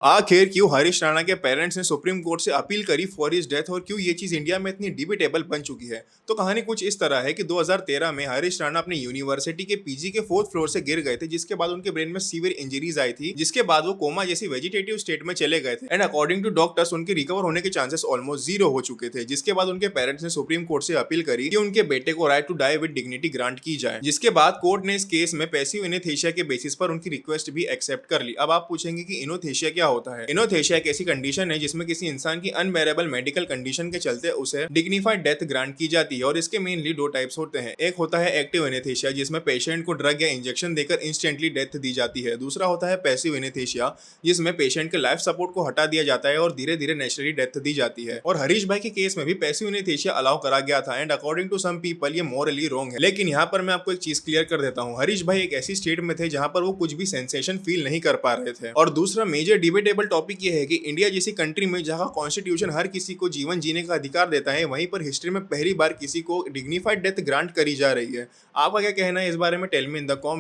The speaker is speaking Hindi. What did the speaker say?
आखिर क्यों हरीश राणा के पेरेंट्स ने सुप्रीम कोर्ट से अपील करी फॉर हिज डेथ और क्यों ये चीज इंडिया में इतनी डिबेटेबल बन चुकी है। तो कहानी कुछ इस तरह है कि 2013 में हरीश राणा अपनी यूनिवर्सिटी के पीजी के 4th फ्लोर से गिर गए थे, जिसके बाद उनके ब्रेन में सीवियर इंजरीज आई थी, जिसके बाद वो कोमा जैसी वेजिटेटिव स्टेट में चले गए थे। एंड अकॉर्डिंग टू डॉक्टर्स उनके रिकवर होने के चांसेस ऑलमोस्ट जीरो हो चुके थे, जिसके बाद उनके पेरेंट्स ने सुप्रीम कोर्ट से अपील करी कि उनके बेटे को right to die with dignity grant की जाए, जिसके बाद कोर्ट ने इस केस में पैसिव इनेस्थीसिया के बेसिस पर उनकी रिक्वेस्ट भी एक्सेप्ट कर ली। अब आप पूछेंगे कि इनोथेशिया क्या होता है। इनोथेशिया एक ऐसी कंडीशन है जिसमें किसी इंसान की अनबेरेबल मेडिकल कंडीशन के चलते उसे डिग्निफाइड डेथ ग्रांट की जाती है, और इसके मेनली दो टाइप्स होते हैं। एक होता है एक्टिव एनेस्थीसिया, जिसमें पेशेंट को ड्रग या इंजेक्शन देकर इंस्टेंटली डेथ दी जाती है। दूसरा होता है पैसिव एनेस्थीसिया, जिसमें पेशेंट के लाइफ सपोर्ट को हटा दिया जाता है और धीरे धीरे नेचुरली डेथ दी जाती है। और हरीश भाई के केस में भी पैसिव एनेस्थीसिया अलाउ करा गया था, and according to some people ये मोरली रॉन्ग है। लेकिन यहाँ पर मैं आपको एक चीज क्लियर कर देता हूँ, हरीश भाई एक ऐसी स्टेट में थे जहाँ पर वो कुछ भी सेंसेशन फील नहीं कर पा रहे थे। और दूसरा मेजर डिबेटेबल टॉपिक ये है कि इंडिया जैसी कंट्री में जहां कॉन्स्टिट्यूशन हर किसी को जीवन जीने का अधिकार देता है, वहीं पर हिस्ट्री में पहली बार किसी को डिग्निफाइड डेथ ग्रांट करी जा रही है। आपका क्या कहना है इस बारे में? Tell me in the comment.